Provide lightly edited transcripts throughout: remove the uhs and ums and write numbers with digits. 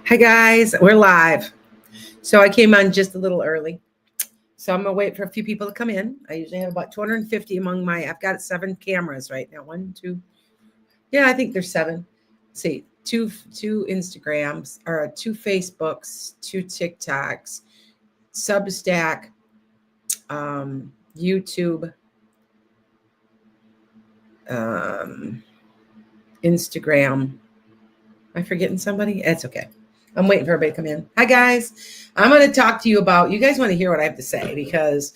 Hi guys, we're live. So I came on just a little early. So I'm gonna wait for a few people to come in. I usually have about 250 among I've got 7 cameras right now. One, two. Yeah, I think there's 7. Let's see, two Instagrams or 2 Facebooks, 2 TikToks, Substack, YouTube, Instagram. Am I forgetting somebody? It's okay. I'm waiting for everybody to come in. Hi guys. I'm going to talk to you about, you guys want to hear what I have to say because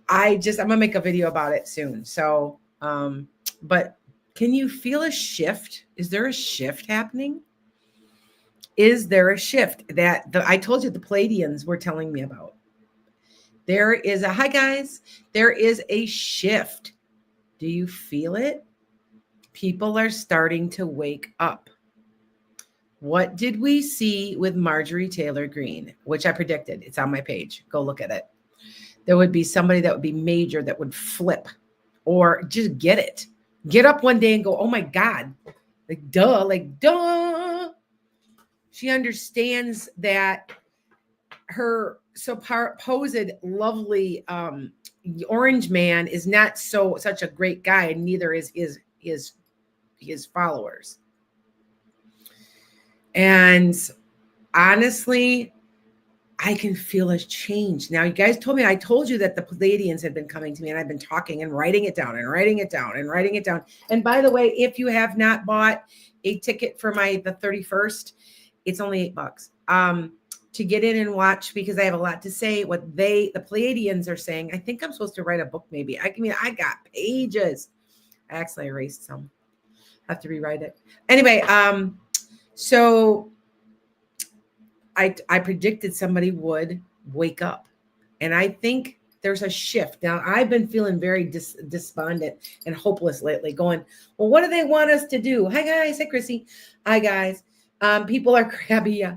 I'm going to make a video about it soon. So, but can you feel a shift? Is there a shift happening? Is there a shift that I told you the Palladians were telling me about? There is hi guys. There is a shift. Do you feel it? People are starting to wake up. What did we see with Marjorie Taylor Greene, which I predicted? It's on my page. Go look at it. There would be somebody that would be major that would flip or just get it. Get up one day and go, oh my God, like duh. She understands that her supposed lovely orange man is not such a great guy, and neither is his followers. And honestly, I can feel a change. Now, you guys told me, I told you that the Palladians had been coming to me, and I've been talking and writing it down and writing it down and writing it down. And by the way, if you have not bought a ticket for the 31st, it's only $8 to get in and watch, because I have a lot to say. What the Palladians are saying. I think I'm supposed to write a book, maybe. I got pages. I actually erased some. I have to rewrite it. Anyway, so I predicted somebody would wake up, and I think there's a shift. Now, I've been feeling very despondent and hopeless lately, going, well, what do they want us to do? Hi, guys. Hi, Chrissy. Hi, guys. People are crabby. Yeah.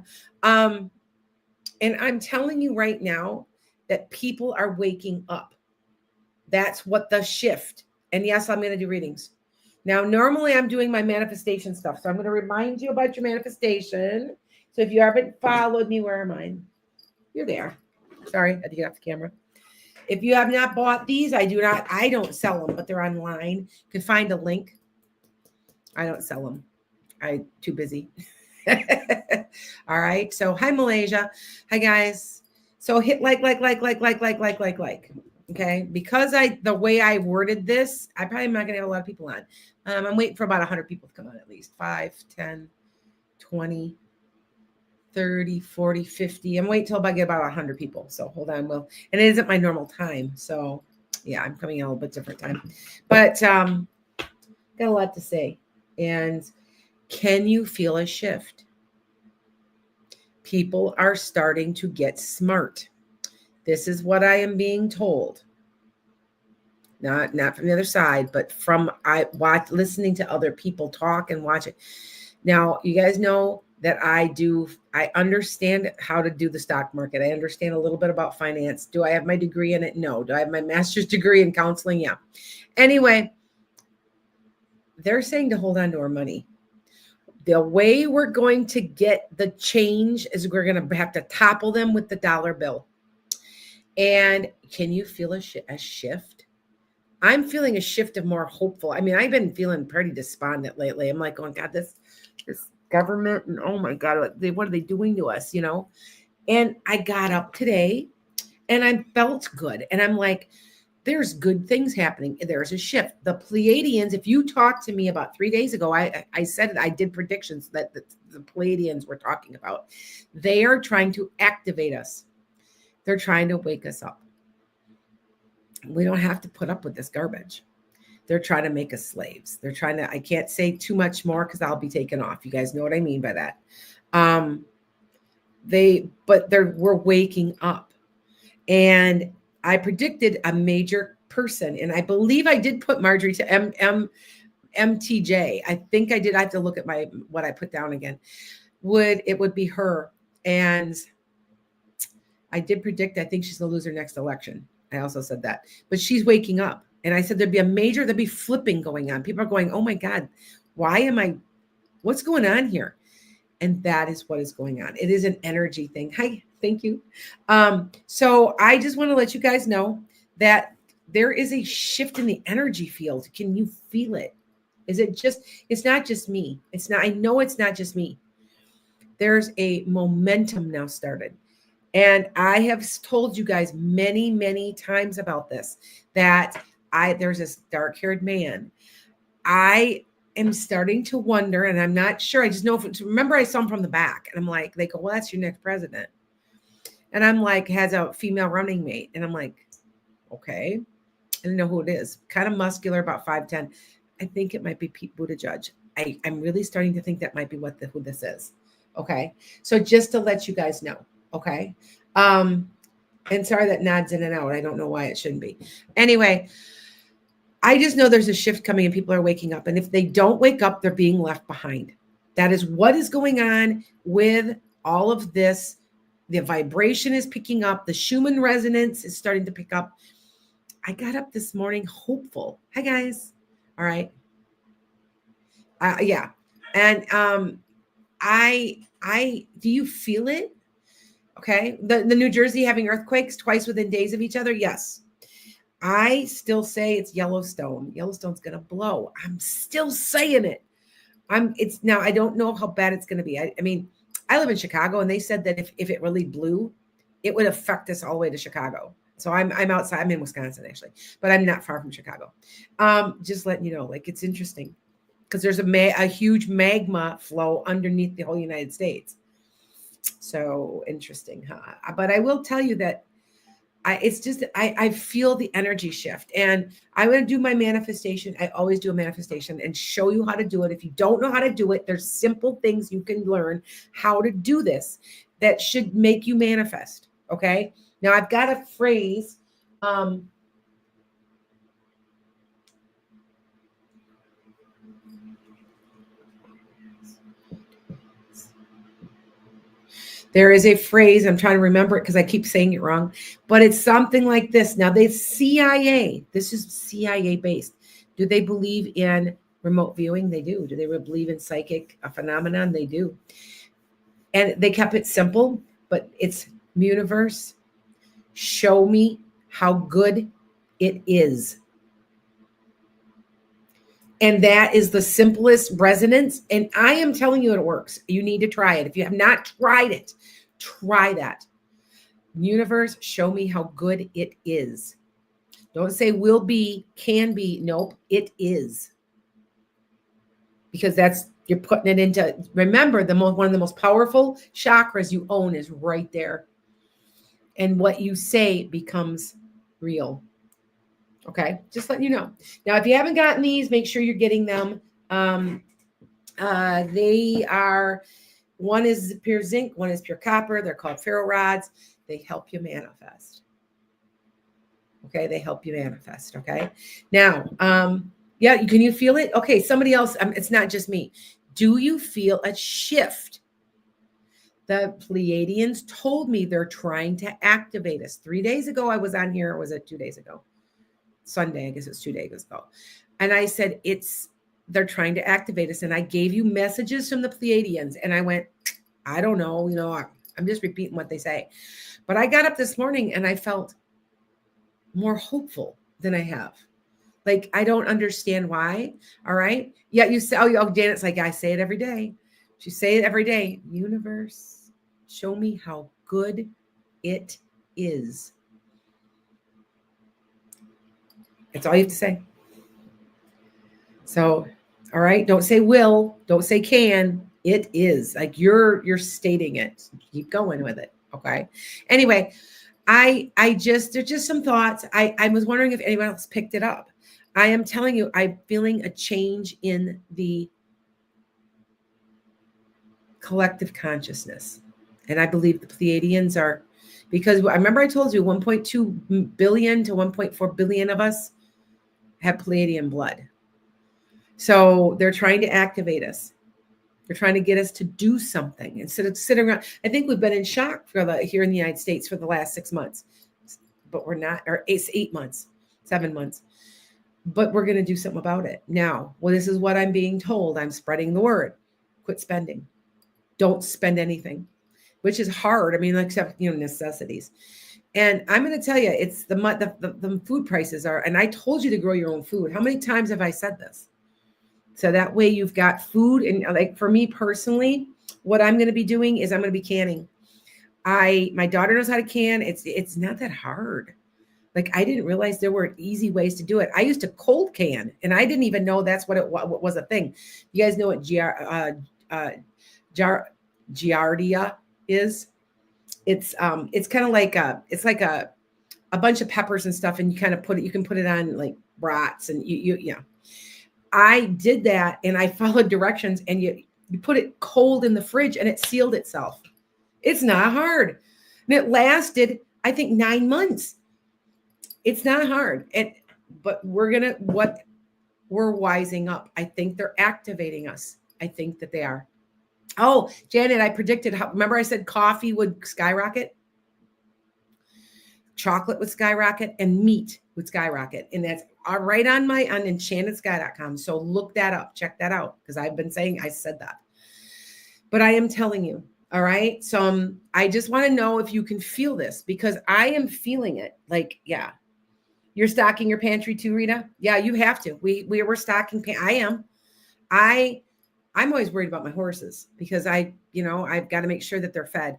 And I'm telling you right now that people are waking up. That's what the shift. And yes, I'm going to do readings. Now, normally I'm doing my manifestation stuff. So I'm going to remind you about your manifestation. So if you haven't followed me, where am I? You're there. Sorry, I had to get off the camera. If you have not bought these, I don't sell them, but they're online. You can find a link. I don't sell them. I'm too busy. All right. So hi, Malaysia. Hi, guys. So hit like. Okay. Because the way I worded this, I probably am not going to have a lot of people on. I'm waiting for about 100 people to come on, at least 5, 10, 20, 30, 40, 50. I'm waiting till I get about 100 people. So hold on. And it isn't my normal time. So yeah, I'm coming in a little bit different time, but got a lot to say. And can you feel a shift? People are starting to get smart. This is what I am being told. Not from the other side, but from listening to other people talk and watch it. Now, you guys know that I understand how to do the stock market. I understand a little bit about finance. Do I have my degree in it? No. Do I have my master's degree in counseling? Yeah. Anyway, they're saying to hold on to our money. The way we're going to get the change is we're going to have to topple them with the dollar bill. And can you feel a shift? I'm feeling a shift of more hopeful. I mean, I've been feeling pretty despondent lately. I'm like, oh God, this government, and oh my God, what are they doing to us? And I got up today and I felt good. And I'm like, there's good things happening. There's a shift. The Pleiadians, if you talked to me about 3 days ago, I said I did predictions that the Pleiadians were talking about. They are trying to activate us. They're trying to wake us up. We don't have to put up with this garbage. They're trying to make us slaves. They're trying to, I can't say too much more because I'll be taken off. You guys know what I mean by that. We're waking up. And I predicted a major person, and I believe I did put Marjorie to MTJ. I think I did. I have to look at what I put down again. It would be her. And I did predict, I think she's going to lose her next election. I also said that, but she's waking up. And I said, there'd be flipping going on. People are going, oh my God, what's going on here? And that is what is going on. It is an energy thing. Hi, thank you. So I just want to let you guys know that there is a shift in the energy field. Can you feel it? Is it just, it's not just me. It's not, I know it's not just me. There's a momentum now started. And I have told you guys many, many times about this, that there's this dark-haired man. I am starting to wonder, and I'm not sure. I just know, remember I saw him from the back, and I'm like, they go, well, that's your next president. And I'm like, has a female running mate. And I'm like, okay. I don't know who it is. Kind of muscular, about 5'10". I think it might be Pete Buttigieg. I'm really starting to think that might be who this is. Okay. So just to let you guys know. Okay. And sorry that nods in and out. I don't know why it shouldn't be. Anyway, I just know there's a shift coming and people are waking up. And if they don't wake up, they're being left behind. That is what is going on with all of this. The vibration is picking up. The Schumann resonance is starting to pick up. I got up this morning hopeful. Hi, guys. All right. Yeah. And do you feel it? Okay. The New Jersey having earthquakes twice within days of each other. Yes. I still say it's Yellowstone. Yellowstone's going to blow. I'm still saying it. It's now, I don't know how bad it's going to be. I mean, I live in Chicago, and they said that if it really blew, it would affect us all the way to Chicago. So I'm outside. I'm in Wisconsin, actually, but I'm not far from Chicago. Just letting you know, like, it's interesting because there's a huge magma flow underneath the whole United States. So interesting, huh? But I will tell you that I feel the energy shift, and I'm going to do my manifestation. I always do a manifestation and show you how to do it. If you don't know how to do it, there's simple things you can learn how to do this that should make you manifest. Okay. Now I've got a phrase. There is a phrase, I'm trying to remember it because I keep saying it wrong, but it's something like this. Now, CIA, this is CIA based. Do they believe in remote viewing? They do. Do they believe in psychic phenomenon? They do. And they kept it simple, but it's universe, show me how good it is. And that is the simplest resonance. And I am telling you it works. You need to try it. If you have not tried it, try that. Universe, show me how good it is. Don't say will be, can be. Nope, it is. Because you're putting it into, remember, one of the most powerful chakras you own is right there. And what you say becomes real. Okay, just letting you know. Now, if you haven't gotten these, make sure you're getting them. They are, one is pure zinc, one is pure copper. They're called ferro rods. They help you manifest. Okay, they help you manifest. Okay, now, yeah, can you feel it? Okay, somebody else. It's not just me. Do you feel a shift? The Pleiadians told me they're trying to activate us. 3 days ago, I was on here. Or was it 2 days ago? Sunday, I guess it was 2 days ago. And I said, they're trying to activate us. And I gave you messages from the Pleiadians. And I went, I don't know, I'm just repeating what they say. But I got up this morning and I felt more hopeful than I have. Like, I don't understand why. All right. Yeah, you say, oh, Janet's like, I say it every day. She say it every day. Universe, show me how good it is. That's all you have to say. So, all right. Don't say will. Don't say can. It is. Like you're stating it. Keep going with it. Okay. Anyway, there's just some thoughts. I was wondering if anyone else picked it up. I am telling you, I'm feeling a change in the collective consciousness. And I believe the Pleiadians are, because I remember I told you 1.2 billion to 1.4 billion of us have Pleiadian blood. So they're trying to activate us. They're trying to get us to do something instead of sitting around. I think we've been in shock here in the United States for the last 6 months, but we're not, or it's 8 months, 7 months, but we're going to do something about it. Now, well, this is what I'm being told. I'm spreading the word. Quit spending. Don't spend anything, which is hard. I mean, except, necessities. And I'm going to tell you, it's the food prices are, and I told you to grow your own food. How many times have I said this? So that way you've got food. And like for me personally, what I'm going to be doing is I'm going to be canning. My daughter knows how to can. It's not that hard. Like I didn't realize there were easy ways to do it. I used to cold can, and I didn't even know that's what was a thing. You guys know what giardia is? It's kind of like a bunch of peppers and stuff, and you kind of you can put it on like brats, and yeah. I did that, and I followed directions, and you put it cold in the fridge, and it sealed itself. It's not hard, and it lasted, I think, 9 months. It's not hard, but we're wising up. I think they're activating us. I think that they are. Oh, Janet, I predicted. Remember I said coffee would skyrocket? Chocolate would skyrocket, and meat would skyrocket. And that's right on enchantedskye.com. So look that up. Check that out, because I've been saying I said that. But I am telling you, all right? So I just want to know if you can feel this, because I am feeling it. Like, yeah. You're stocking your pantry too, Rita? Yeah, you have to. We're stocking. I am. I'm always worried about my horses, because I've got to make sure that they're fed.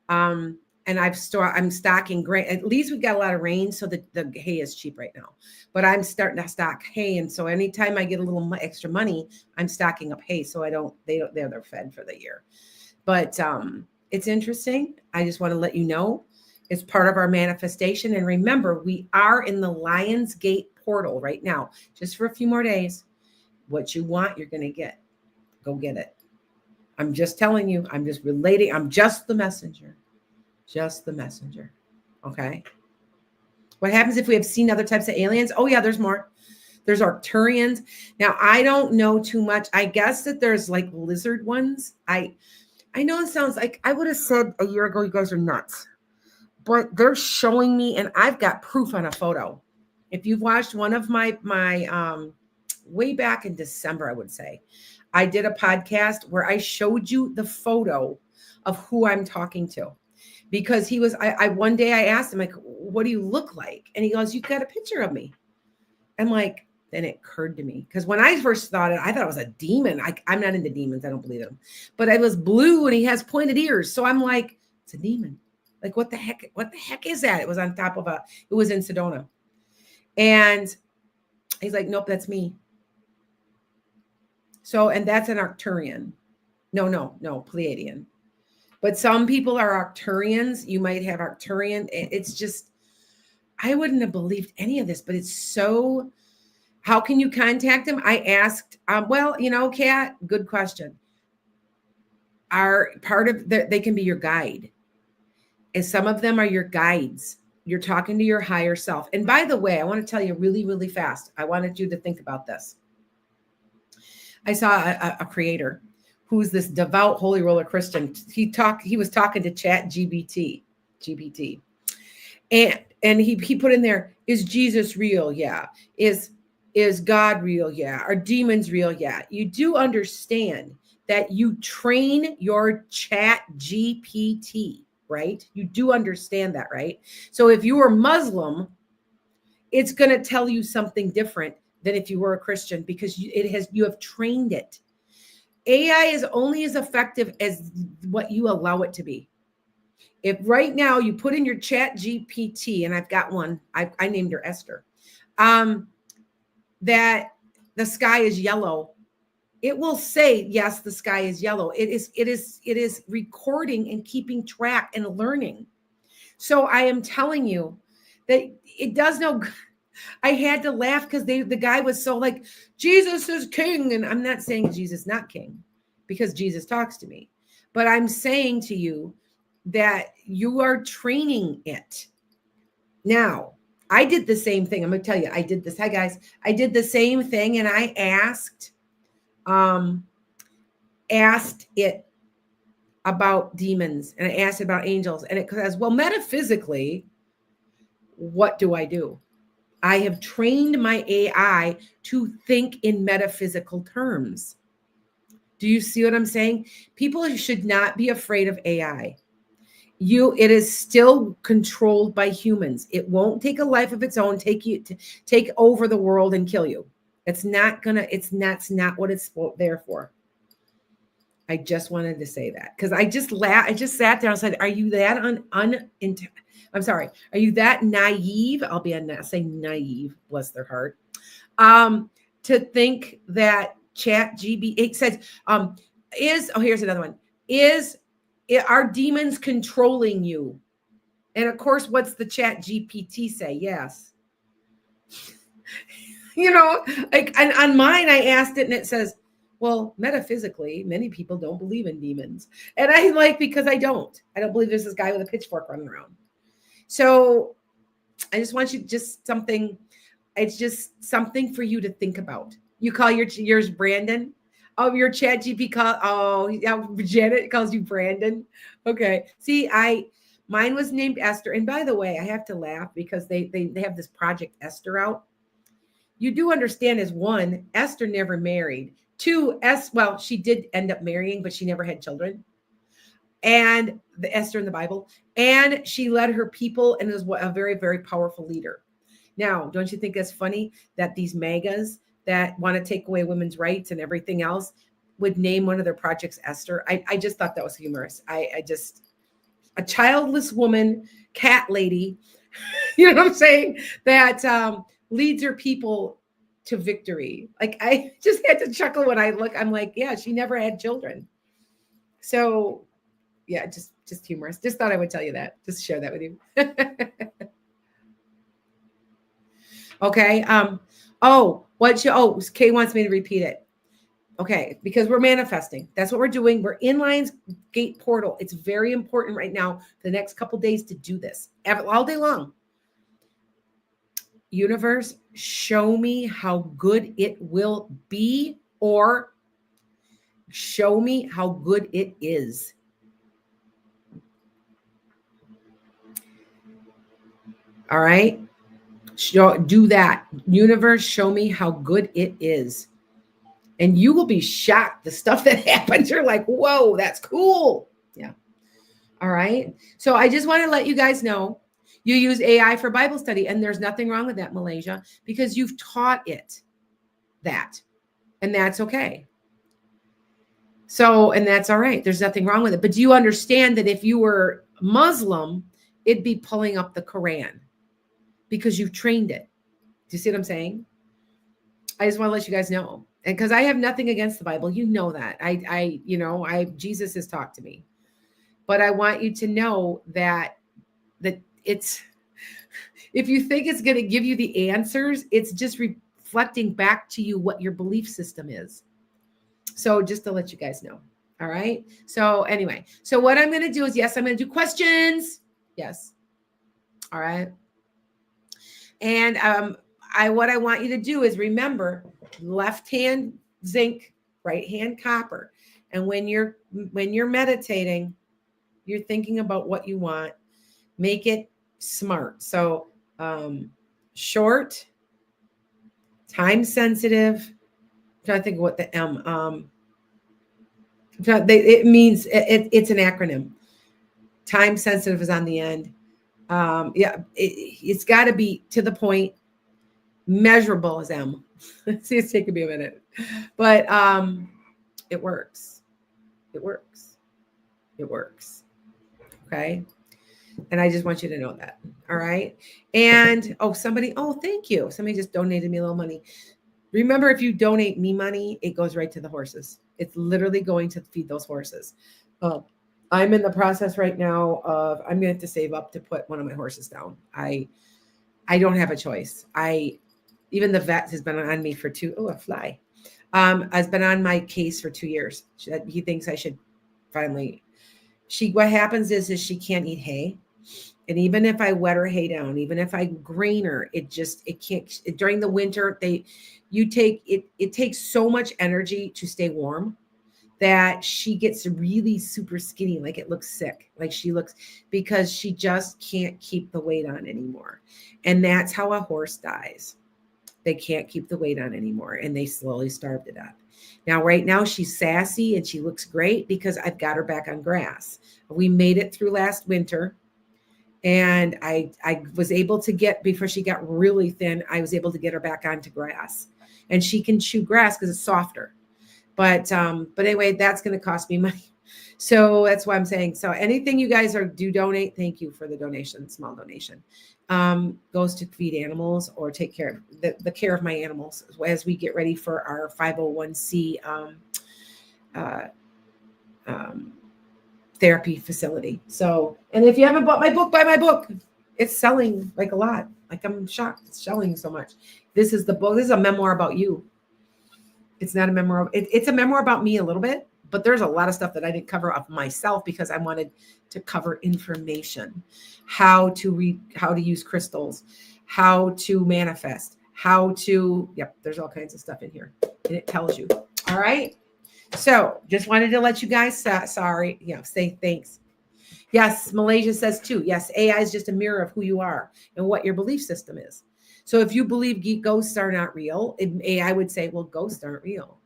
And I'm stocking grain. At least we've got a lot of rain, so the hay is cheap right now. But I'm starting to stock hay, and so anytime I get a little extra money, I'm stocking up hay, so they're fed for the year. But it's interesting. I just want to let you know it's part of our manifestation. And remember, we are in the Lion's Gate portal right now, just for a few more days. What you want, you're going to get. Go get it. I'm just telling you. I'm just relating. I'm just the messenger. Just the messenger. Okay. What happens if we have seen other types of aliens? Oh, yeah, there's more. There's Arcturians. Now, I don't know too much. I guess that there's like lizard ones. I know it sounds like I would have said a year ago, you guys are nuts. But they're showing me, and I've got proof on a photo. If you've watched one of my way back in December, I would say, I did a podcast where I showed you the photo of who I'm talking to. Because he was, one day I asked him, like, what do you look like? And he goes, you've got a picture of me. I'm like, then it occurred to me. Because when I first thought it was a demon. I'm not into demons. I don't believe them. But it was blue, and he has pointed ears. So I'm like, it's a demon. Like, what the heck is that? It was on top of it was in Sedona. And he's like, nope, that's me. So, and that's an Arcturian. No, Pleiadian. But some people are Arcturians. You might have Arcturian. It's just, I wouldn't have believed any of this, but it's so, how can you contact him? I asked, Kat, good question. They can be your guide. And some of them are your guides. You're talking to your higher self. And by the way, I want to tell you really, really fast. I wanted you to think about this. I saw a creator who's this devout holy roller Christian. He was talking to GPT. And he put in there, is Jesus real? Yeah. Is God real? Yeah. Are demons real? Yeah. You do understand that you train your Chat GPT, right? You do understand that, right? So if you were Muslim, it's going to tell you something different than if you were a Christian, because you have trained it. AI is only as effective as what you allow it to be. If right now you put in your Chat GPT, and I've got one, I named her Esther, that the sky is yellow, it will say, yes, the sky is yellow. It is recording and keeping track and learning. So I am telling you that it does no good. I had to laugh because the guy was so like, Jesus is king. And I'm not saying Jesus is not king, because Jesus talks to me. But I'm saying to you that you are training it. Now, I did the same thing. I'm going to tell you, I did this. Hi, guys. I did the same thing, and I asked it about demons, and I asked about angels, and it says, well, metaphysically, what do I do? I have trained my AI to think in metaphysical terms. Do you see what I'm saying? People should not be afraid of AI. It is still controlled by humans. It won't take a life of its own, take over the world and kill you. It's not not what it's there for. I just wanted to say that because I just sat there and said, are you that I'm sorry, are you that naive? I'll be say naive, bless their heart. To think that it says, here's another one. Are demons controlling you? And of course, what's the chat GPT say? Yes. Like on mine, I asked it and it says, well, metaphysically, many people don't believe in demons. And I because I don't believe there's this guy with a pitchfork running around. So I just want you it's just something for you to think about. You call yours Brandon? Oh, your chat GP Janet calls you Brandon. Okay. See, mine was named Esther. And by the way, I have to laugh because they have this Project Esther out. You do understand as one, Esther never married. Two, she did end up marrying, but she never had children. And the Esther in the Bible. And she led her people and was a very, very powerful leader. Now, don't you think that's funny that these MAGAs that want to take away women's rights and everything else would name one of their projects Esther? I just thought that was humorous. A childless woman, cat lady, you know what I'm saying? That leads her people to victory. Like, I just had to chuckle when I'm like, yeah, she never had children. So yeah, just humorous. Just thought I would tell you that, just share that with you. Okay. Kay wants me to repeat it. Okay. Because we're manifesting. That's what we're doing. We're in Lions Gate portal. It's very important right now for the next couple days to do this all day long. Universe, show me how good it will be, or show me how good it is. All right. Do that. Universe, show me how good it is. And you will be shocked. The stuff that happens, you're like, whoa, that's cool. Yeah. All right. So I just want to let you guys know you use AI for Bible study, and there's nothing wrong with that, Malaysia, because you've taught it that, and that's okay. So, and that's all right. There's nothing wrong with it. But do you understand that if you were Muslim, it'd be pulling up the Quran because you've trained it? Do you see what I'm saying? I just want to let you guys know. And because I have nothing against the Bible, you know that. Jesus has talked to me. But I want you to know that it's, if you think it's going to give you the answers, it's just reflecting back to you what your belief system is. So just to let you guys know. All right. So anyway, so what I'm going to do is, yes, I'm going to do questions. Yes. All right. And what I want you to do is remember, left hand zinc, right hand copper. And when you're meditating, you're thinking about what you want. Make it smart. So short, time sensitive. I'm trying to think of what the M. It means it's an acronym. Time sensitive is on the end. It's got to be to the point. Measurable is M. See, it's taking me a minute, but it works. It works. It works. Okay. And I just want you to know that. All right. And thank you. Somebody just donated me a little money. Remember, if you donate me money, it goes right to the horses. It's literally going to feed those horses. I'm in the process right now of, I'm going to have to save up to put one of my horses down. I don't have a choice. Even the vet has been on me for a fly. Has been on my case for 2 years. He thinks I should finally. What happens is she can't eat hay. And even if I wet her hay down, even if I grain her, it can't. During the winter, it takes so much energy to stay warm that she gets really super skinny, like it looks sick, because she just can't keep the weight on anymore. And that's how a horse dies. They can't keep the weight on anymore, and they slowly starve to death. Now, right now, she's sassy and she looks great because I've got her back on grass. We made it through last winter. And I was able to get, before she got really thin, I was able to get her back onto grass. And she can chew grass because it's softer. But anyway, that's going to cost me money. So that's why I'm saying, so anything you guys do donate, thank you for the donation, small donation, goes to feed animals or take care of the care of my animals as we get ready for our 501c therapy facility. So, and if you haven't bought my book, buy my book. It's selling like a lot. Like I'm shocked it's selling so much. This is the book. This is a memoir about you. It's not a memoir. It's a memoir about me a little bit, but there's a lot of stuff that I didn't cover of myself because I wanted to cover information, how to use crystals, how to manifest, there's all kinds of stuff in here and it tells you. All right. So just wanted to let you guys say thanks. Yes. Malaysia says too. Yes. AI is just a mirror of who you are and what your belief system is. So if you believe ghosts are not real, AI would say, well, ghosts aren't real.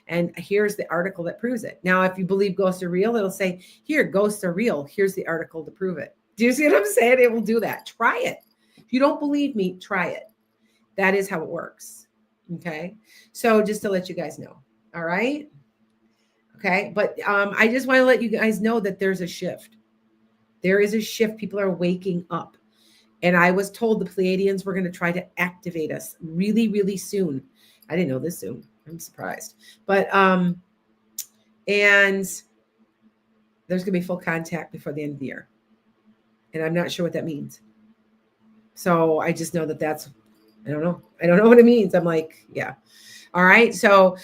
And here's the article that proves it. Now, if you believe ghosts are real, it'll say, here, ghosts are real. Here's the article to prove it. Do you see what I'm saying? It will do that. Try it. If you don't believe me, try it. That is how it works. Okay. So just to let you guys know. All right. Okay. But I just want to let you guys know that there's a shift. There is a shift. People are waking up. And I was told the Pleiadians were going to try to activate us really, really soon. I didn't know this soon. I'm surprised. But, and there's going to be full contact before the end of the year. And I'm not sure what that means. So I just know I don't know. I don't know what it means. I'm like, yeah. All right. So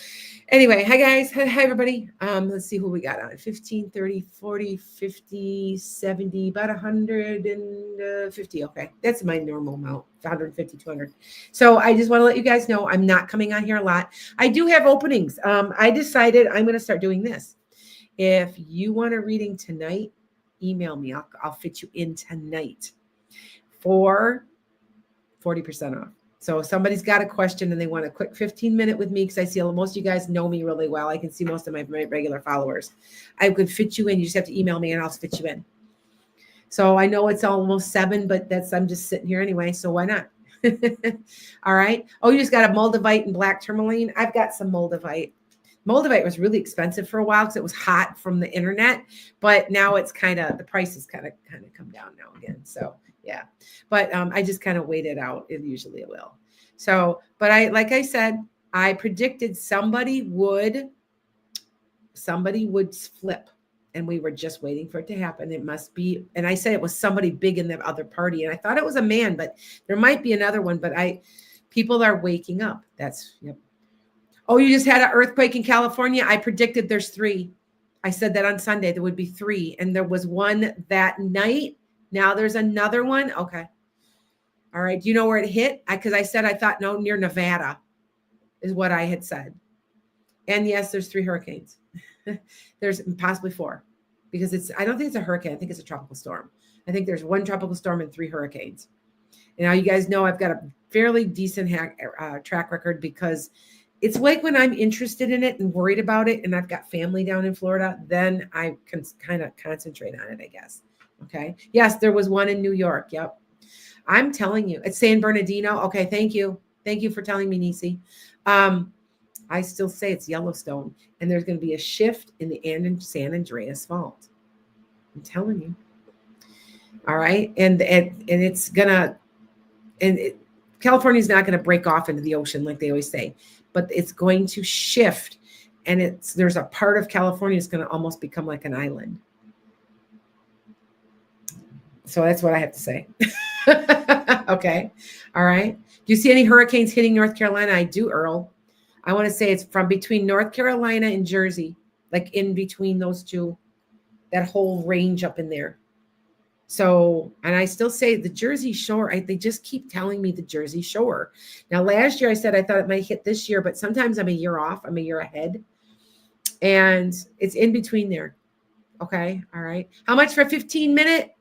anyway, hi guys. Hi everybody. Let's see who we got on. 15, 30, 40, 50, 70, about 150. Okay. That's my normal amount. 150, 200. So I just want to let you guys know I'm not coming on here a lot. I do have openings. I decided I'm going to start doing this. If you want a reading tonight, email me. I'll fit you in tonight for 40% off. So if somebody's got a question and they want a quick 15-minute with me, because I see most of you guys know me really well. I can see most of my regular followers. I could fit you in. You just have to email me and I'll fit you in. So I know it's almost 7, but I'm just sitting here anyway. So why not? All right. Oh, you just got a moldavite and black tourmaline. I've got some moldavite. Moldavite was really expensive for a while because it was hot from the internet, but now it's the price has kind of come down now again. So yeah, but I just kind of wait it out. Usually it will. So, but like I said, I predicted somebody would flip, and we were just waiting for it to happen. It must be, and I said it was somebody big in the other party, and I thought it was a man, but there might be another one. But people are waking up. Yep. Oh, you just had an earthquake in California. I predicted there's 3. I said that on Sunday there would be 3, and there was one that night. Now there's another one. Okay. All right. Do you know where it hit? Because I said I thought near Nevada is what I had said. And yes, there's 3 hurricanes. There's possibly 4 because I don't think it's a hurricane. I think it's a tropical storm. I think there's 1 tropical storm and 3 hurricanes. And now you guys know I've got a fairly decent track record because it's like when I'm interested in it and worried about it and I've got family down in Florida, then I can kind of concentrate on it, I guess. Okay. Yes, there was one in New York. Yep. I'm telling you, it's San Bernardino. Okay. Thank you. Thank you for telling me, Nisi. I still say it's Yellowstone, and there's going to be a shift in the San Andreas Fault. I'm telling you. All right. And it's going to, California's not going to break off into the ocean like they always say, but it's going to shift. And there's a part of California that's going to almost become like an island. So that's what I have to say. Okay. All right. Do you see any hurricanes hitting North Carolina? I do, Earl. I want to say it's from between North Carolina and Jersey, like in between those two, that whole range up in there. So, and I still say the Jersey Shore, they just keep telling me the Jersey Shore. Now, last year I said I thought it might hit this year, but sometimes I'm a year off. I'm a year ahead. And it's in between there. Okay. All right. How much for a 15-minute?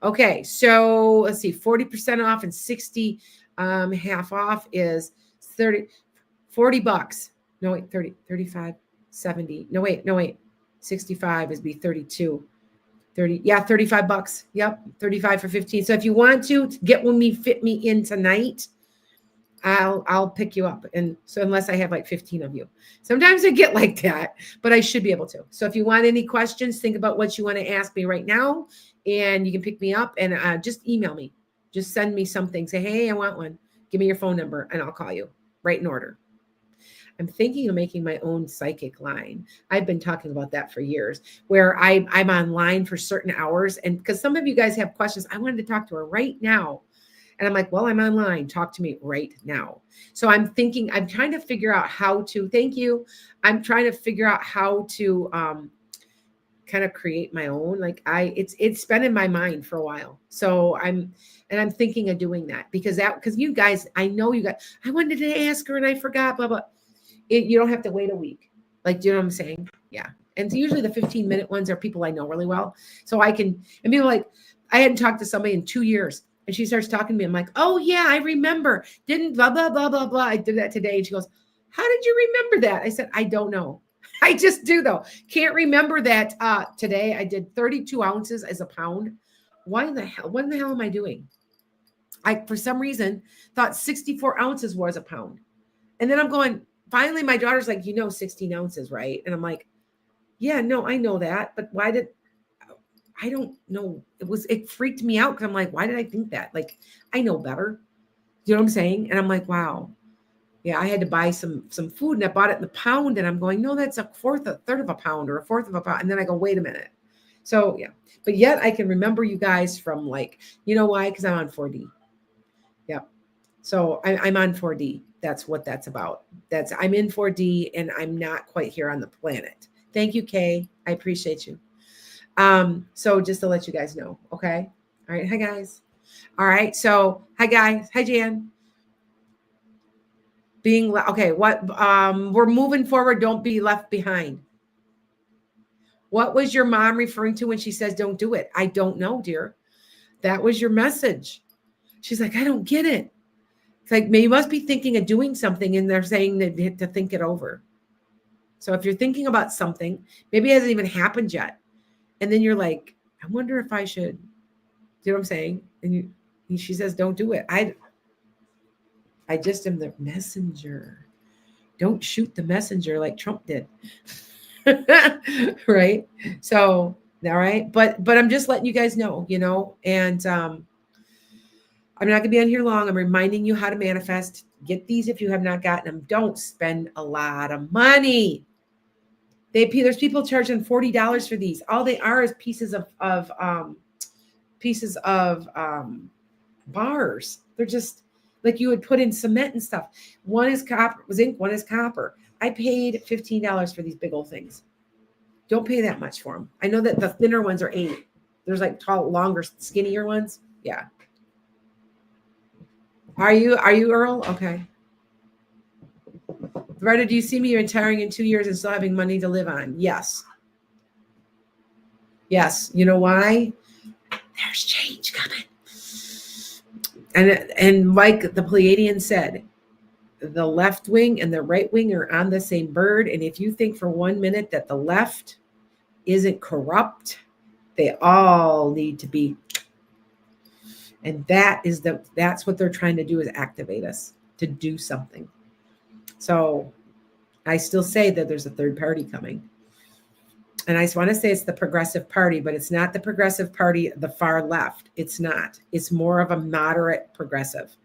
Okay. So let's see, 40% off and 60 half off is $40. No, wait, 30, 35, 70. No, wait. 65 is be 32. 30, yeah, $35. Yep, 35 for 15. So if you want to get fit me in tonight, I'll pick you up. And so unless I have like 15 of you, sometimes I get like that, but I should be able to. So if you want any questions, think about what you want to ask me right now, and you can pick me up and just email me. Just send me something. Say, hey, I want one. Give me your phone number and I'll call you right in order. I'm thinking of making my own psychic line. I've been talking about that for years, where I'm online for certain hours. And because some of you guys have questions, I wanted to talk to her right now. And I'm like, well, I'm online. Talk to me right now. So I'm trying to figure out how to, thank you. I'm trying to figure out how to kind of create my own. Like it's been in my mind for a while. So I'm thinking of doing that because you guys, I know you guys, I wanted to ask her and I forgot, blah, blah. You don't have to wait a week. Like, do you know what I'm saying? Yeah. And so usually the 15-minute ones are people I know really well. So and people like, I hadn't talked to somebody in 2 years. And she starts talking to me. I'm like, oh, yeah, I remember. Didn't blah, blah, blah, blah, blah. I did that today. And she goes, how did you remember that? I said, I don't know. I just do, though. Can't remember that today. I did 32 ounces as a pound. What in the hell am I doing? I, for some reason, thought 64 ounces was a pound. And then I'm going, finally, my daughter's like, 16 ounces, right? And I'm like, yeah, no, I know that. But I don't know. It freaked me out because I'm like, why did I think that? Like, I know better. You know what I'm saying? And I'm like, wow. Yeah, I had to buy some food and I bought it in the pound. And I'm going, no, that's a third of a pound or a fourth of a pound. And then I go, wait a minute. So yeah, but yet I can remember you guys from like, you know why? Because I'm on 4D. Yep. So I'm on 4D. That's what that's about. I'm in 4D and I'm not quite here on the planet. Thank you, Kay. I appreciate you. So just to let you guys know. Okay. All right. Hi guys. All right. So hi guys. Hi Jan. Okay. What, we're moving forward. Don't be left behind. What was your mom referring to when she says, don't do it? I don't know, dear. That was your message. She's like, I don't get it. It's like, you must be thinking of doing something and they're saying that to think it over. So if you're thinking about something, maybe it hasn't even happened yet. And then you're like, I wonder if I should, do you know what I'm saying? And she says, don't do it. I just am the messenger. Don't shoot the messenger like Trump did. Right. So, all right. But I'm just letting you guys know, and, I'm not going to be on here long. I'm reminding you how to manifest. Get these if you have not gotten them. Don't spend a lot of money. There's people charging $40 for these. All they are is pieces of bars. They're just like you would put in cement and stuff. One is zinc, one is copper. I paid $15 for these big old things. Don't pay that much for them. I know that the thinner ones are $8. There's like tall, longer, skinnier ones. Yeah. Are you Earl? Okay. Loretta, do you see me retiring in 2 years and still having money to live on? Yes. Yes. You know why? There's change coming. And like the Pleiadian said, the left wing and the right wing are on the same bird. And if you think for 1 minute that the left isn't corrupt, they all need to be. And that's what they're trying to do, is activate us to do something. So I still say that there's a third party coming. And I just want to say it's the Progressive Party, but it's not the Progressive Party, the far left. It's not. It's more of a moderate progressive.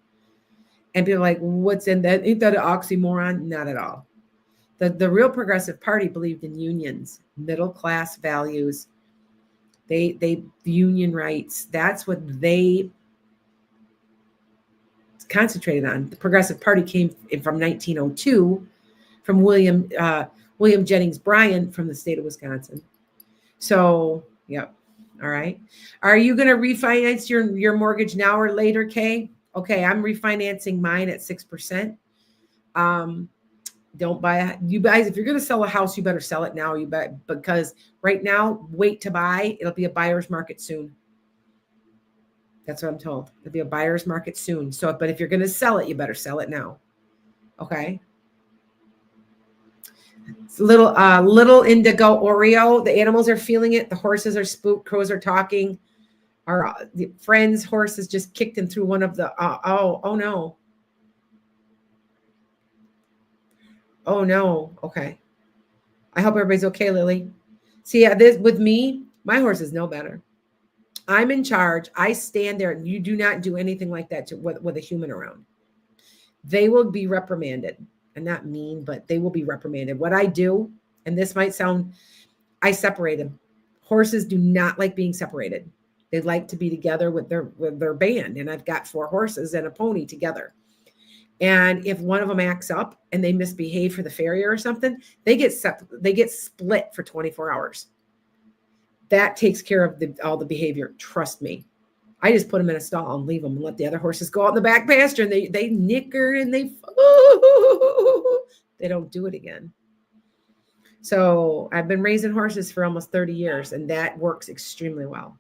And people are like, what's in that? Ain't that an oxymoron? Not at all. The real Progressive Party believed in unions, middle class values. They union rights. That's what they concentrated on. The Progressive Party came from 1902 from William Jennings Bryan from the state of Wisconsin. So, yep. All right. Are you going to refinance your mortgage now or later, Kay? Okay, I'm refinancing mine at 6%. Don't buy you guys. If you're going to sell a house, you better sell it now. Because right now, wait to buy. It'll be a buyer's market soon. That's what I'm told. It'll be a buyer's market soon. So, but if you're going to sell it, you better sell it now. Okay. Little indigo Oreo. The animals are feeling it. The horses are spooked. Crows are talking. Our friend's horse has just kicked him through one of the. Oh no. Oh no. Okay. I hope everybody's okay, Lily. See, this with me, my horses know better. I'm in charge. I stand there. You do not do anything like that with a human around. They will be reprimanded. And not mean, but they will be reprimanded. What I do, and this might sound, I separate them. Horses do not like being separated. They like to be together with their band. And I've got 4 horses and a pony together. And if one of them acts up and they misbehave for the farrier or something, they get split for 24 hours. That takes care of all the behavior. Trust me. I just put them in a stall and leave them and let the other horses go out in the back pasture, and they nicker and they don't do it again. So I've been raising horses for almost 30 years, and that works extremely well.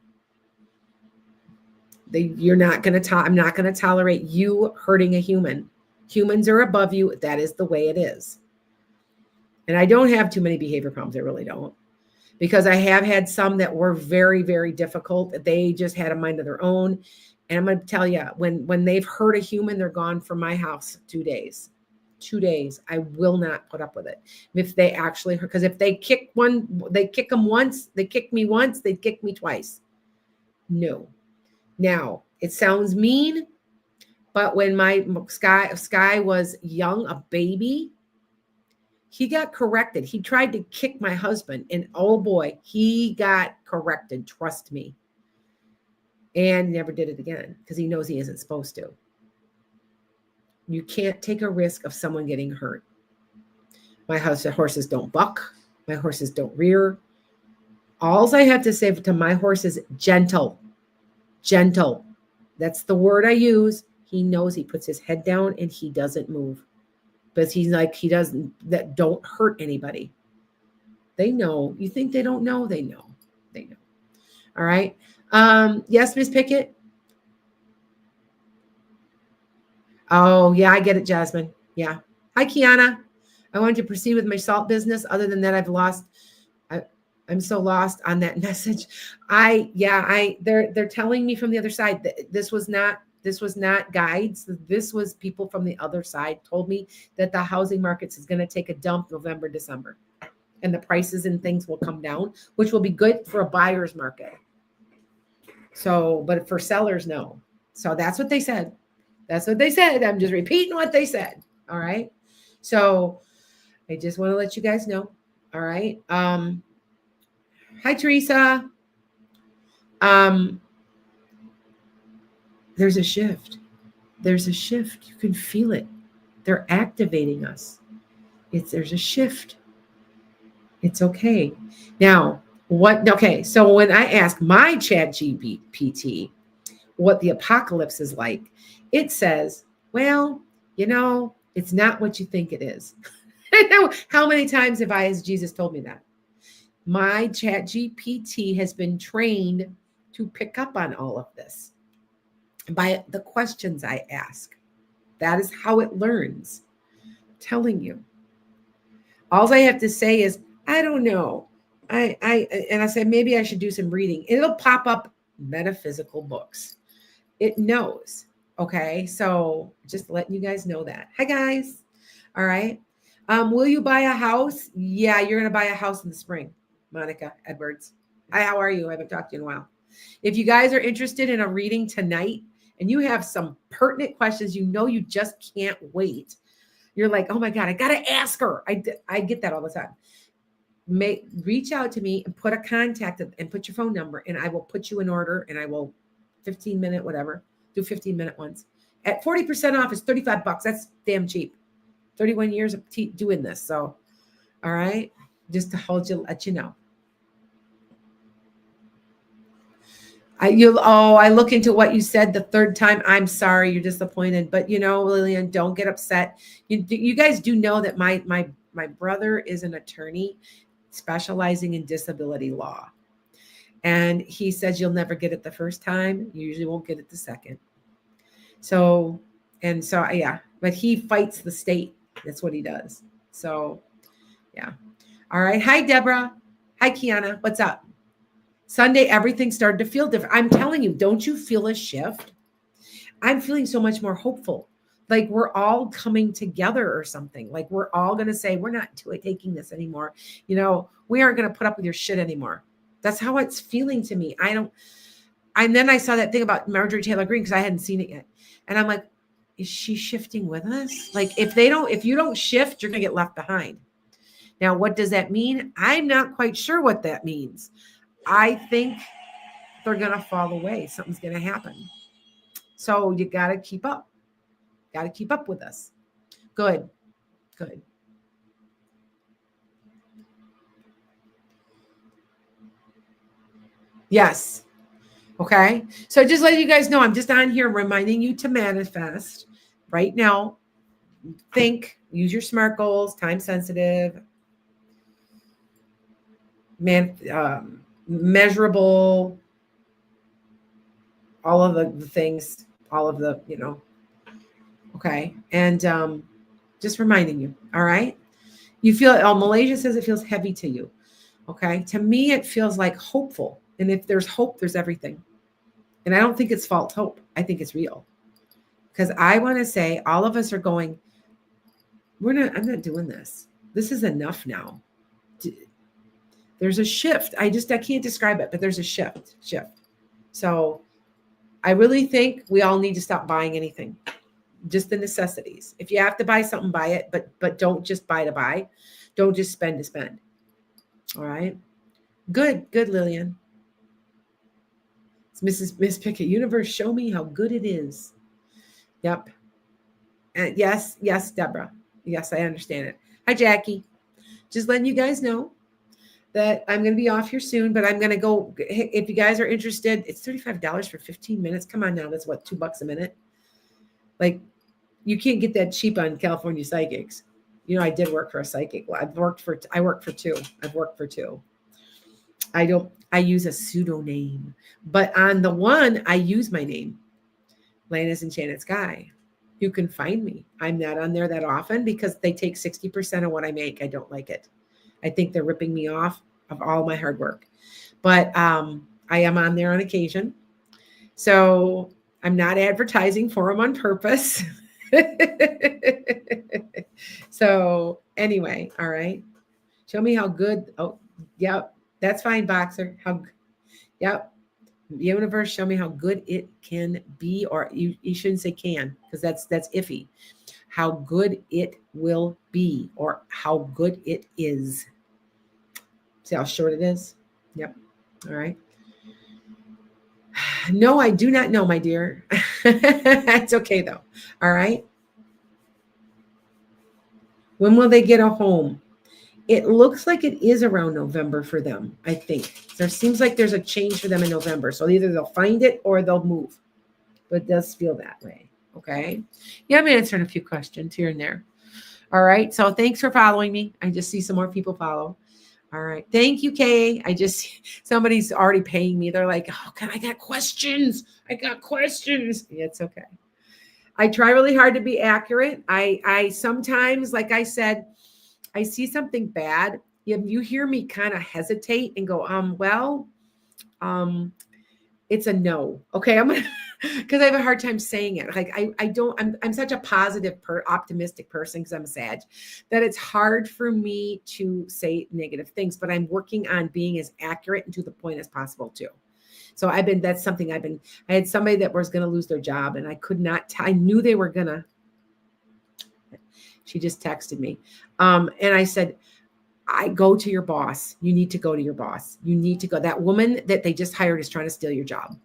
I'm not going to tolerate you hurting a human. Humans are above you. That is the way it is. And I don't have too many behavior problems. I really don't. Because I have had some that were very, very difficult. They just had a mind of their own. And I'm going to tell you, when they've hurt a human, they're gone from my house 2 days. 2 days. I will not put up with it. If they actually, because if they kick them once, they kick me once, they kick me twice. No. Now, it sounds mean, but when my Sky was young, a baby, he got corrected. He tried to kick my husband, and oh boy, he got corrected. Trust me. And never did it again because he knows he isn't supposed to. You can't take a risk of someone getting hurt. My horses don't buck. My horses don't rear. All I have to say to my horse is gentle. Gentle. That's the word I use. He knows. He puts his head down and he doesn't move. But he's like, he doesn't, that don't hurt anybody. They know. You think they don't know? They know. They know. All right. Yes, Miss Pickett. Oh, yeah, I get it, Jasmine. Yeah. Hi, Kiana. I wanted to proceed with my salt business. Other than that, I'm so lost on that message. They're telling me from the other side that this was not guides. This was people from the other side told me that the housing markets is going to take a dump November, December, and the prices and things will come down, which will be good for a buyer's market. So, but for sellers, no. So that's what they said. That's what they said. I'm just repeating what they said. All right. So I just want to let you guys know. All right. Hi, Teresa. There's a shift. There's a shift. You can feel it. They're activating us. There's a shift. It's okay. Now, okay. So when I ask my ChatGPT what the apocalypse is like, it says, well, it's not what you think it is. How many times have I, as Jesus told me that? My ChatGPT has been trained to pick up on all of this by the questions I ask. That is how it learns. I'm telling you. All I have to say is, I don't know. And I said, maybe I should do some reading. It'll pop up metaphysical books. It knows. Okay. So just letting you guys know that. Hi, guys. All right. Will you buy a house? Yeah, you're going to buy a house in the spring. Monica Edwards. Hi, how are you? I haven't talked to you in a while. If you guys are interested in a reading tonight and you have some pertinent questions, you just can't wait. You're like, oh my God, I got to ask her. I get that all the time. Reach out to me and put a contact and put your phone number, and I will put you in order, and I will 15-minute, whatever, do 15-minute ones. At 40% off is $35. That's damn cheap. 31 years of doing this. So, all right, just to let you know. I look into what you said the third time. I'm sorry, you're disappointed, but Lillian, don't get upset. You guys do know that my brother is an attorney specializing in disability law. And he says you'll never get it the first time. You usually won't get it the second. So, yeah, but he fights the state. That's what he does. So, Yeah. All right. Hi, Deborah. Hi, Kiana. What's up? Sunday, everything started to feel different. I'm telling you, don't you feel a shift? I'm feeling so much more hopeful. Like we're all coming together or something. Like we're all going to say, we're not taking this anymore. We aren't going to put up with your shit anymore. That's how it's feeling to me. And then I saw that thing about Marjorie Taylor Greene because I hadn't seen it yet. And I'm like, is she shifting with us? Like if you don't shift, you're going to get left behind. Now, what does that mean? I'm not quite sure what that means. I think they're going to fall away. Something's going to happen. So you got to keep up. Got to keep up with us. Good. Yes. Okay. So just letting you guys know, I'm just on here reminding you to manifest right now. Think, use your SMART goals, time sensitive, measurable, all of the things, all of the, okay. And just reminding you. All right. You feel, Malaysia says it feels heavy to you. Okay. To me, it feels like hopeful. And if there's hope, there's everything. And I don't think it's false hope. I think it's real. Because I want to say all of us are going, I'm not doing this. This is enough now. There's a shift. I can't describe it, but there's a shift. So I really think we all need to stop buying anything. Just the necessities. If you have to buy something, buy it, but don't just buy to buy. Don't just spend to spend. All right. Good, Lillian. It's Miss Pickett. Universe, show me how good it is. Yep. And yes, Deborah. Yes, I understand it. Hi, Jackie. Just letting you guys know that I'm going to be off here soon, but I'm going to go. If you guys are interested, it's $35 for 15 minutes. Come on now. That's what, $2 a minute? Like, you can't get that cheap on California Psychics. I did work for a psychic. Well, I worked for two. I've worked for two. I use a pseudonym, but on the one, I use my name, lanasenchantedskye. You can find me. I'm not on there that often because they take 60% of what I make. I don't like it. I think they're ripping me off of all my hard work, but I am on there on occasion. So I'm not advertising for them on purpose. So anyway, all right. Show me how good. Oh, yep. That's fine, Boxer. Yep. Universe, show me how good it can be, or you shouldn't say can, because that's iffy. How good it will be, or how good it is. See how short it is? Yep. All right. No, I do not know, my dear. It's okay, though. All right. When will they get a home? It looks like it is around November for them, I think. There seems like there's a change for them in November. So either they'll find it or they'll move. But it does feel that way. Okay. Yeah, I'm answering a few questions here and there. All right. So thanks for following me. I just see some more people follow. All right. Thank you, Kay. Somebody's already paying me. They're like, oh, I got questions. Yeah, it's okay. I try really hard to be accurate. I sometimes, like I said, I see something bad. You hear me kind of hesitate and go, it's a no. Okay. I'm going to, because I have a hard time saying it. Like I'm such a positive, optimistic person because I'm a Sag, that it's hard for me to say negative things, but I'm working on being as accurate and to the point as possible too. So I had somebody that was going to lose their job and I could not, I knew they were going to. She just texted me. And I said, I go to your boss. You need to go to your boss. You need to go. That woman that they just hired is trying to steal your job.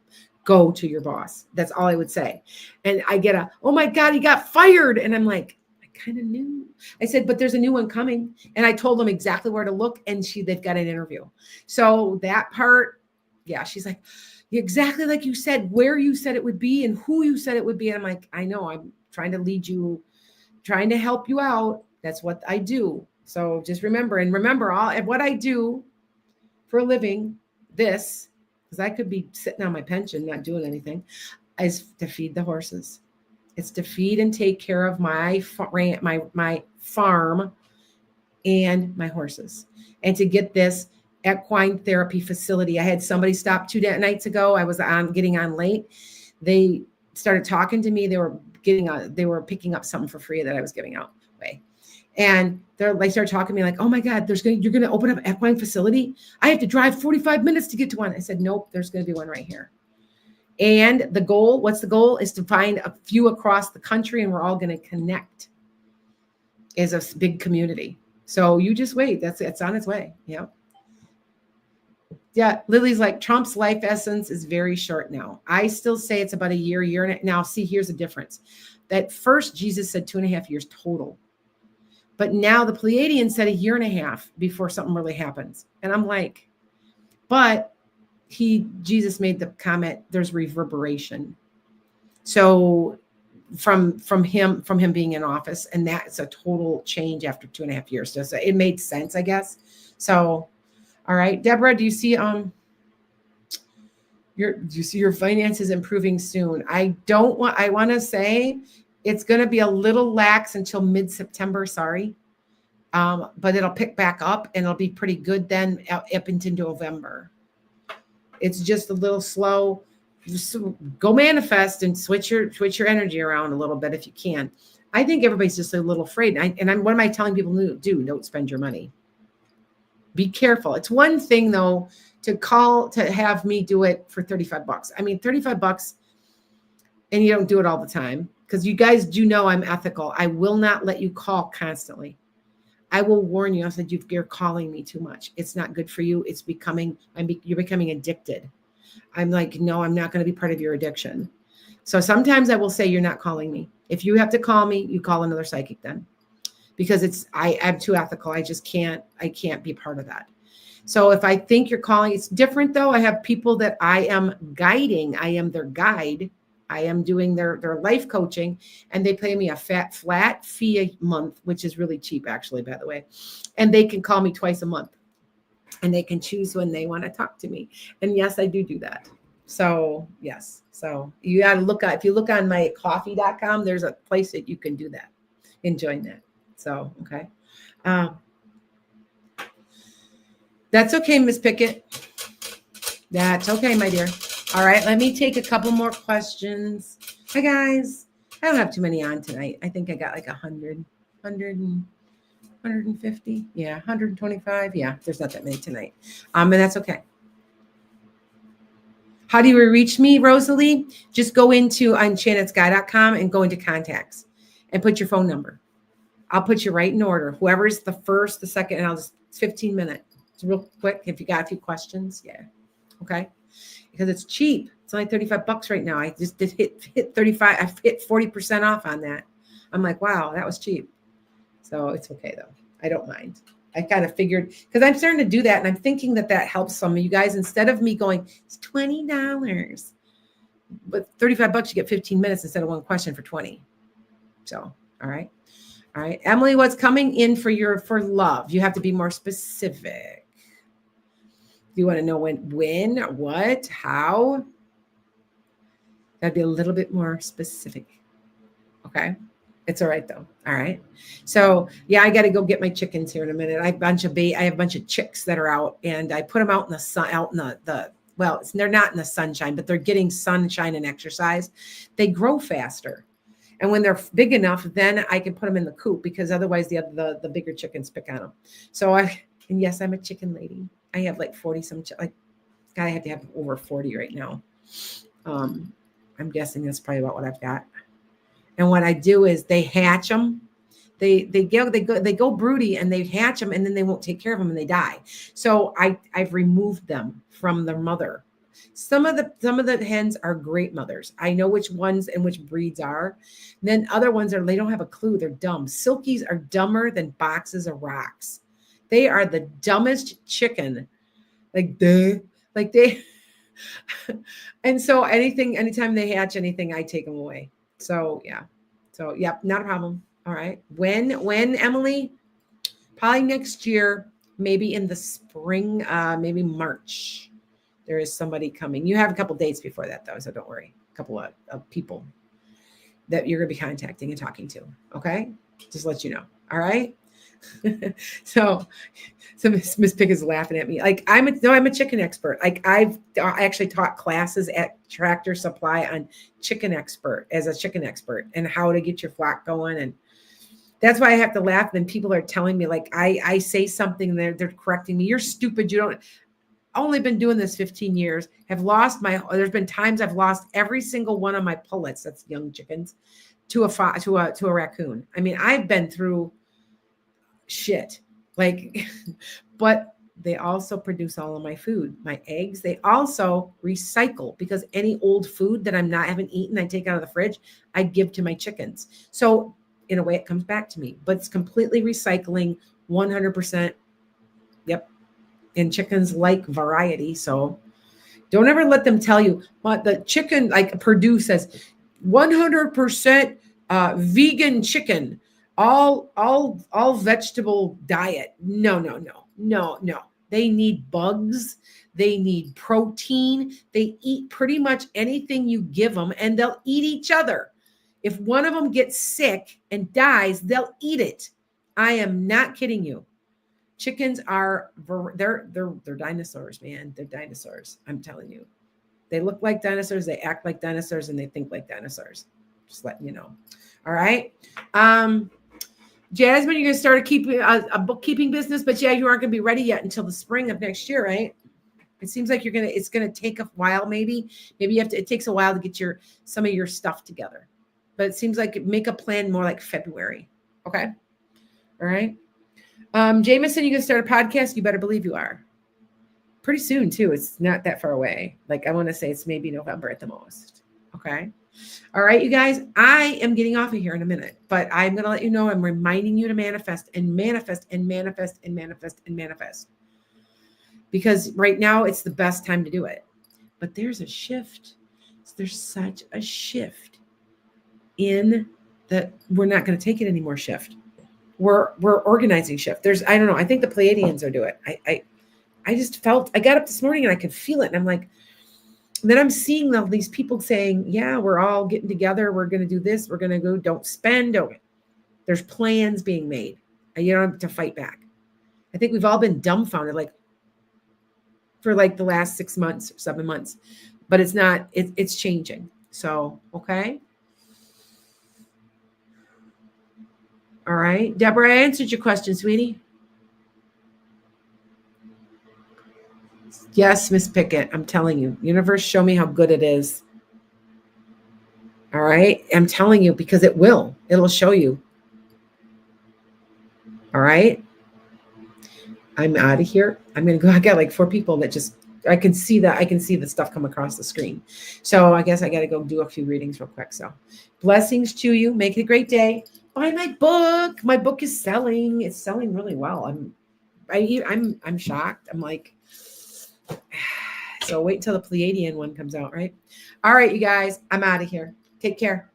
Go to your boss. That's all I would say. And I get oh my God, he got fired. And I'm like, I kind of knew. I said, but there's a new one coming. And I told them exactly where to look. And they've got an interview. So that part, yeah, she's like, exactly like you said, where you said it would be and who you said it would be. And I'm like, I know, I'm trying to lead you, trying to help you out. That's what I do. So just remember all what I do for a living, because I could be sitting on my pension, not doing anything, is to feed the horses. It's to feed and take care of my farm and my horses. And to get this equine therapy facility, I had somebody stop 2 nights ago. I was getting on late. They started talking to me. They were picking up something for free that I was giving out away. And they started talking to me like, oh my God, you're going to open up an equine facility. I have to drive 45 minutes to get to one. I said, nope, there's going to be one right here. And what's the goal is to find a few across the country, and we're all going to connect as a big community. So you just wait. It's on its way. Yeah. Yeah. Lily's like, Trump's life essence is very short now. I still say it's about a year and now. See, here's the difference. That first Jesus said 2.5 years total. But now the Pleiadian said a year and a half before something really happens. And I'm like, but Jesus made the comment, there's reverberation. So from him being in office, and that's a total change after 2.5 years. So it made sense, I guess. So, all right, Deborah, do you see your finances improving soon? I want to say it's going to be a little lax until mid-September. Sorry. But it'll pick back up and it'll be pretty good then up into November. It's just a little slow. Just go manifest and switch your energy around a little bit if you can. I think everybody's just a little afraid. What am I telling people to do? Don't spend your money. Be careful. It's one thing though to have me do it for $35. I mean, $35, and you don't do it all the time because you guys do know I'm ethical. I will not let you call constantly. I will warn you. I said, you're calling me too much. It's not good for you. You're becoming addicted. I'm like, no, I'm not going to be part of your addiction. So sometimes I will say, you're not calling me. If you have to call me, you call another psychic then, because I'm too ethical. I can't be part of that. So if I think you're calling, it's different though. I have people that I am guiding. I am their guide. I am doing their life coaching, and they pay me a flat fee a month, which is really cheap actually, by the way. And they can call me twice a month, and they can choose when they want to talk to me. And yes, I do that. So yes. So you got to if you look on my coffee.com, there's a place that you can do that and join that. So, okay. That's okay, Miss Pickett. That's okay, my dear. All right, let me take a couple more questions. Hi, guys. I don't have too many on tonight. I think I got like 100, 150. Yeah, 125. Yeah, there's not that many tonight. And that's okay. How do you reach me, Rosalie? Just go into enchantedskye.com and go into contacts and put your phone number. I'll put you right in order. Whoever's the first, the second, and it's 15 minutes. It's real quick. If you got a few questions, yeah. Okay. Because it's cheap. It's only $35 right now. I just did hit 35. I hit 40% off on that. I'm like, wow, that was cheap. So it's okay though. I don't mind. I kind of figured, because I'm starting to do that, and I'm thinking that helps some of you guys. Instead of me going, it's $20, but $35, you get 15 minutes instead of one question for 20. So, all right. Emily, what's coming in for love? You have to be more specific. You want to know when, what, how? That'd be a little bit more specific. Okay. It's all right though. All right. So yeah, I got to go get my chickens here in a minute. I have a bunch of chicks that are out, and I put them out in the sun, they're not in the sunshine, but they're getting sunshine and exercise. They grow faster. And when they're big enough, then I can put them in the coop, because otherwise the bigger chickens pick on them. So and yes, I'm a chicken lady. I have like 40 some, I have to have over 40 right now. I'm guessing that's probably about what I've got. And what I do is they hatch them. They go broody, and they hatch them, and then they won't take care of them, and they die. So I've removed them from their mother. Some of the hens are great mothers. I know which ones and which breeds are. And then other ones they don't have a clue. They're dumb. Silkies are dumber than boxes of rocks. They are the dumbest chicken. And so anytime they hatch anything, I take them away. So yeah. So yeah, not a problem. All right. When Emily? Probably next year, maybe in the spring, maybe March. There is somebody coming. You have a couple dates before that though, so don't worry. A couple of people that you're going to be contacting and talking to. Okay. Just let you know. All right. so Miss Pig is laughing at me. Like I'm a chicken expert. Like I've actually taught classes at Tractor Supply on as a chicken expert and how to get your flock going. And that's why I have to laugh. Then people are telling me, like, I say something, they're correcting me. You're stupid. You don't. Only been doing this 15 years. There's been times I've lost every single one of my pullets. That's young chickens to a raccoon. I mean, I've been through shit. Like, but they also produce all of my food, my eggs. They also recycle, because any old food that haven't eaten, I take out of the fridge, I give to my chickens. So in a way, it comes back to me, but it's completely recycling, 100%. Yep. And chickens like variety. So don't ever let them tell you, but the chicken, like Purdue says, 100% vegan chicken, all vegetable diet. No. They need bugs. They need protein. They eat pretty much anything you give them, and they'll eat each other. If one of them gets sick and dies, they'll eat it. I am not kidding you. Chickens they're dinosaurs, man. They're dinosaurs. I'm telling you. They look like dinosaurs, they act like dinosaurs, and they think like dinosaurs. Just letting you know. All right. Jasmine, you're going to start a bookkeeping business, but yeah, you aren't going to be ready yet until the spring of next year, right? It seems like it's going to take a while. Maybe it takes a while to get some of your stuff together, but it seems like make a plan more like February. Okay. All right. Jameson, you going to start a podcast? You better believe you are. Pretty soon too. It's not that far away. Like I want to say it's maybe November at the most. Okay. All right, you guys, I am getting off of here in a minute, but I'm going to let you know, I'm reminding you to manifest and manifest and manifest and manifest and manifest, because right now it's the best time to do it. But there's a shift. There's such a shift in that we're not going to take it anymore shift. We're organizing shift. I don't know. I think the Pleiadians are doing it. I just felt, I got up this morning and I could feel it. And I'm like, then I'm seeing all these people saying, yeah, we're all getting together. We're going to do this. We're going to go, don't spend. There's plans being made. You don't have to fight back. I think we've all been dumbfounded, for the last 6 months, 7 months, but it's not, it's changing. So, okay. All right. Deborah, I answered your question, sweetie. Yes, Miss Pickett, I'm telling you, universe, show me how good it is. All right. I'm telling you, because it'll show you. All right. I'm out of here. I'm going to go. I got 4 people that I can see the stuff come across the screen. So I guess I got to go do a few readings real quick. So blessings to you. Make it a great day. Buy my book. My book is selling. It's selling really well. I'm shocked. I'm like, so wait until the Pleiadian one comes out, right? All right, you guys, I'm out of here. Take care.